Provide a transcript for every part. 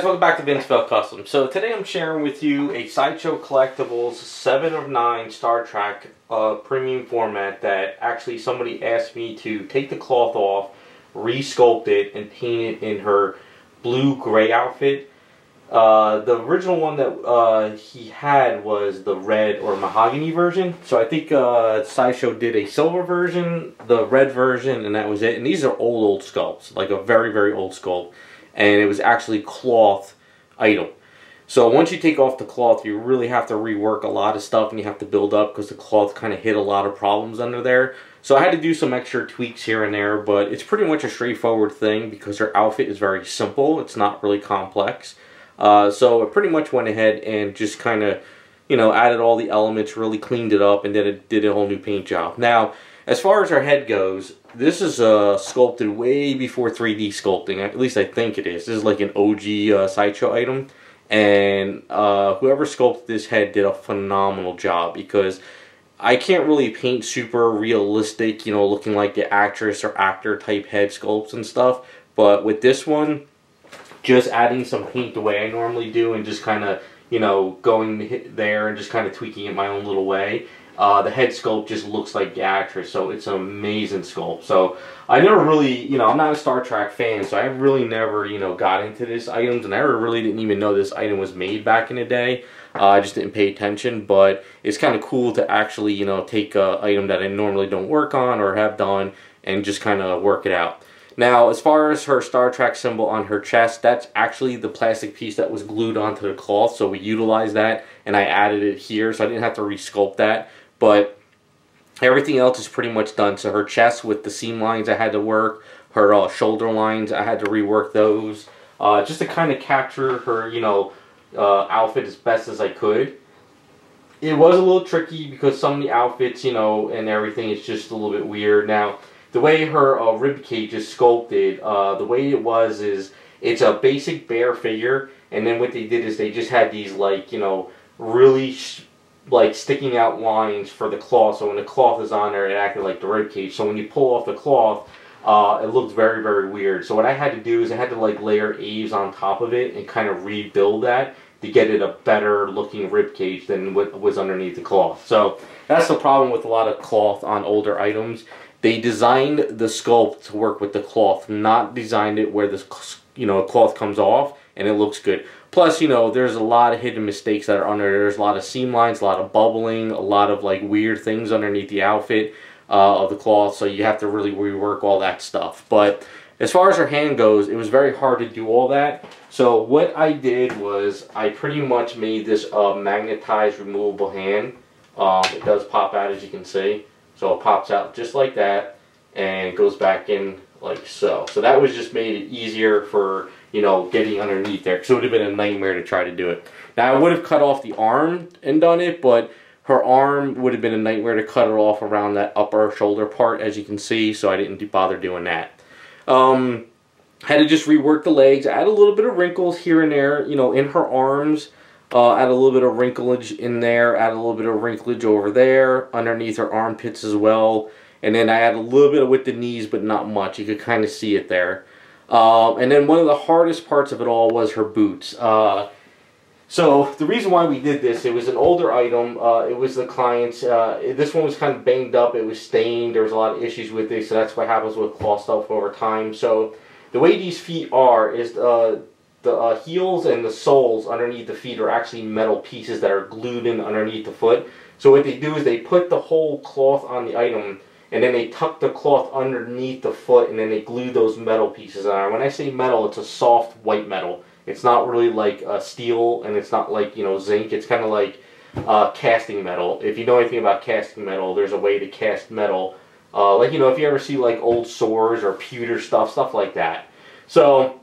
welcome back to Vinceville Custom. So today I'm sharing with you a Sideshow Collectibles 7 of 9 Star Trek premium format that actually somebody asked me to take the cloth off, re-sculpt it, and paint it in her blue-gray outfit. The original one that he had was the red or mahogany version. So I think Sideshow did a silver version, the red version, and that was it. And these are old sculpts, like a very, very old sculpt. And it was actually cloth item. So once you take off the cloth, you really have to rework a lot of stuff, and you have to build up because the cloth kind of hit a lot of problems under there. So I had to do some extra tweaks here and there, but it's pretty much a straightforward thing because her outfit is very simple. It's not really complex. So I pretty much went ahead and just kind of, added all the elements, really cleaned it up, and then it did a whole new paint job. Now, as far as her head goes, this is sculpted way before 3D sculpting. At least I think it is. This is like an OG Sideshow item. And whoever sculpted this head did a phenomenal job because I can't really paint super realistic, looking like the actress or actor type head sculpts and stuff. But with this one, just adding some paint the way I normally do and just kind of, going there and just kind of tweaking it my own little way. The head sculpt just looks like the actress, so it's an amazing sculpt. So I never really, I'm not a Star Trek fan, so I really never, got into this items, and I really didn't even know this item was made back in the day. I just didn't pay attention, but it's kind of cool to actually, take an item that I normally don't work on or have done and just kind of work it out. Now, as far as her Star Trek symbol on her chest, that's actually the plastic piece that was glued onto the cloth, so we utilized that, and I added it here, so I didn't have to re-sculpt that. But everything else is pretty much done. So her chest with the seam lines I had to work, her shoulder lines I had to rework those, just to kind of capture her, outfit as best as I could. It was a little tricky because some of the outfits, and everything is just a little bit weird. Now, the way her rib cage is sculpted, the way it was is it's a basic bare figure, and then what they did is they just had these like, really like sticking out lines for the cloth, so when the cloth is on there it acted like the rib cage. So when you pull off the cloth, it looked very, very weird. So what I had to do is I had to like layer eaves on top of it and kind of rebuild that to get it a better looking rib cage than what was underneath the cloth. So that's the problem with a lot of cloth on older items. They designed the sculpt to work with the cloth, not designed it where the cloth comes off and it looks good. Plus, there's a lot of hidden mistakes that are under there. There's a lot of seam lines, a lot of bubbling, a lot of like weird things underneath the outfit of the cloth, so you have to really rework all that stuff. But as far as her hand goes, it was very hard to do all that. So what I did was I pretty much made this magnetized removable hand. It does pop out, as you can see. So it pops out just like that and goes back in like so. So that was just made it easier for, getting underneath there, because it would have been a nightmare to try to do it. Now, I would have cut off the arm and done it, but her arm would have been a nightmare to cut it off around that upper shoulder part, as you can see, so I didn't bother doing that. Had to just rework the legs, add a little bit of wrinkles here and there, in her arms, add a little bit of wrinklage in there, add a little bit of wrinklage over there, underneath her armpits as well, and then I add a little bit with the knees, but not much. You could kind of see it there. And then one of the hardest parts of it all was her boots. So the reason why we did this, it was an older item. It was the client's. This one was kind of banged up. It was stained. There was a lot of issues with it. So that's what happens with cloth stuff over time. So the way these feet are is the heels and the soles underneath the feet are actually metal pieces that are glued in underneath the foot. So what they do is they put the whole cloth on the item, and then they tuck the cloth underneath the foot, and then they glue those metal pieces on. When I say metal, it's a soft white metal. It's not really like steel, and it's not like, zinc. It's kind of like casting metal. If you know anything about casting metal, there's a way to cast metal. Like, if you ever see like old swords or pewter stuff like that. So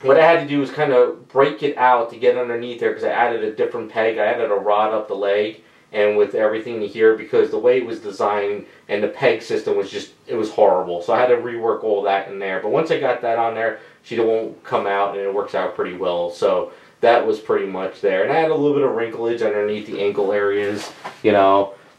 what I had to do was kind of break it out to get underneath there, because I added a different peg. I added a rod up the leg, and with everything here, because the way it was designed and the peg system was just, it was horrible. So I had to rework all that in there. But once I got that on there, she won't come out, and it works out pretty well. So that was pretty much there. And I had a little bit of wrinklage underneath the ankle areas,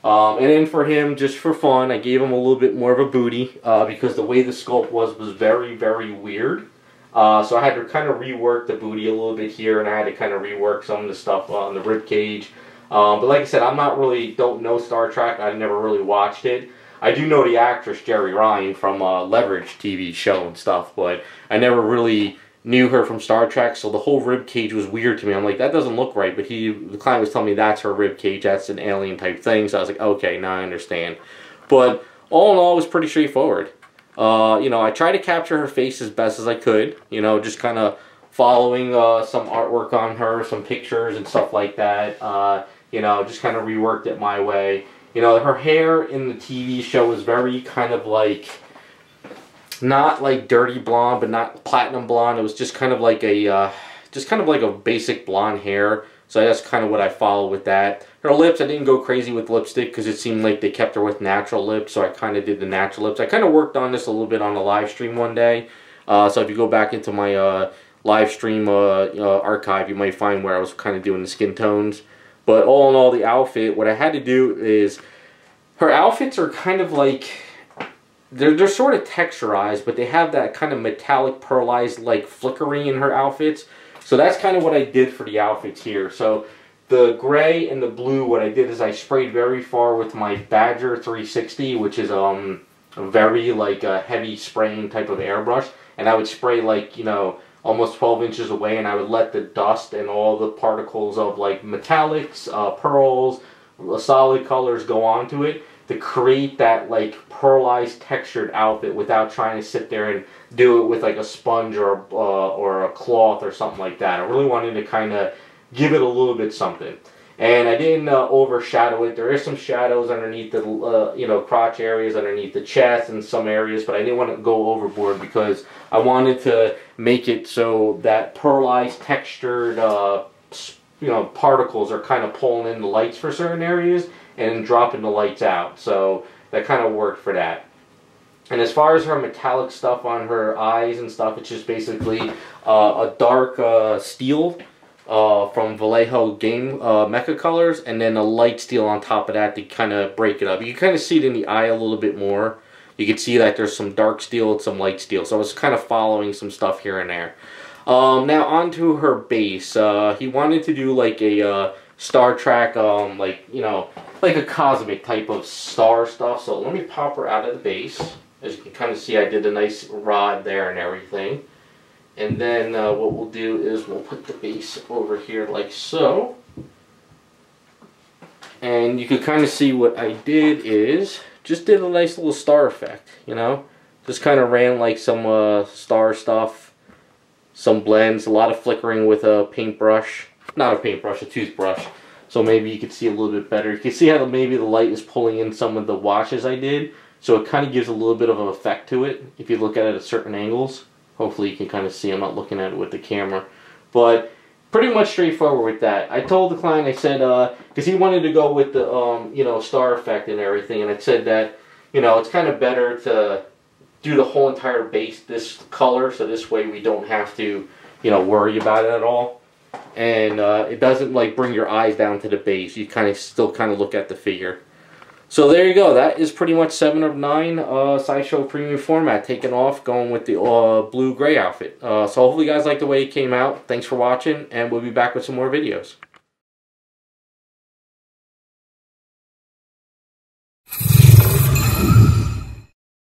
And then for him, just for fun, I gave him a little bit more of a booty, because the way the sculpt was very, very weird. So I had to kind of rework the booty a little bit here, and I had to kind of rework some of the stuff on the rib cage. But like I said, don't know Star Trek. I never really watched it. I do know the actress Jerry Ryan from Leverage TV show and stuff, but I never really knew her from Star Trek, so the whole rib cage was weird to me. I'm like, that doesn't look right, but the client was telling me that's her rib cage, that's an alien type thing, so I was like, okay, now I understand. But all in all, it was pretty straightforward. You know, I tried to capture her face as best as I could, you know, just kind of following some artwork on her, some pictures and stuff like that. You know, just kind of reworked it my way. You know, her hair in the TV show was very kind of like, not like dirty blonde, but not platinum blonde. It was just kind of like a, basic blonde hair. So that's kind of what I follow with that. Her lips, I didn't go crazy with lipstick because it seemed like they kept her with natural lips. So I kind of did the natural lips. I kind of worked on this a little bit on a live stream one day. So if you go back into my live stream archive, you might find where I was kind of doing the skin tones. But all in all, the outfit, what I had to do is, her outfits are kind of like, they're sort of texturized, but they have that kind of metallic pearlized like flickering in her outfits. So that's kind of what I did for the outfits here. So the gray and the blue, what I did is I sprayed very far with my Badger 360, which is a very like a heavy spraying type of airbrush. And I would spray like, you know, almost 12 inches away, and I would let the dust and all the particles of like metallics, pearls, solid colors go onto it to create that like pearlized textured outfit without trying to sit there and do it with like a sponge or a cloth or something like that. I really wanted to kind of give it a little bit something. And I didn't overshadow it. There is some shadows underneath the you know, crotch areas, underneath the chest and some areas, but I didn't want to go overboard because I wanted to make it so that pearlized textured you know, particles are kind of pulling in the lights for certain areas and dropping the lights out. So that kind of worked for that. And as far as her metallic stuff on her eyes and stuff, it's just basically a dark steel from Vallejo game mecha colors, and then a light steel on top of that to kind of break it up. You can kind of see it in the eye a little bit more. You can see that there's some dark steel and some light steel. So I was kind of following some stuff here and there. Now onto her base. He wanted to do like a Star Trek, like, you know, like a cosmic type of star stuff. So let me pop her out of the base. As you can kind of see, I did a nice rod there and everything. And then what we'll do is we'll put the base over here like so. And you can kind of see what I did is just did a nice little star effect, you know. Just kind of ran like some star stuff, some blends, a lot of flickering with a paintbrush. Not a paintbrush, a toothbrush. So maybe you can see a little bit better. You can see how maybe the light is pulling in some of the washes I did. So it kind of gives a little bit of an effect to it if you look at it at certain angles. Hopefully you can kind of see. I'm not looking at it with the camera. But pretty much straightforward with that. I told the client, I said, because he wanted to go with the, you know, star effect and everything. And I said that, you know, it's kind of better to do the whole entire base this color. So this way we don't have to, you know, worry about it at all. And it doesn't like bring your eyes down to the base. You kind of still kind of look at the figure. So there you go. That is pretty much 7 of 9 Sideshow premium format taken off, going with the blue-gray outfit. So hopefully you guys like the way it came out. Thanks for watching, and we'll be back with some more videos.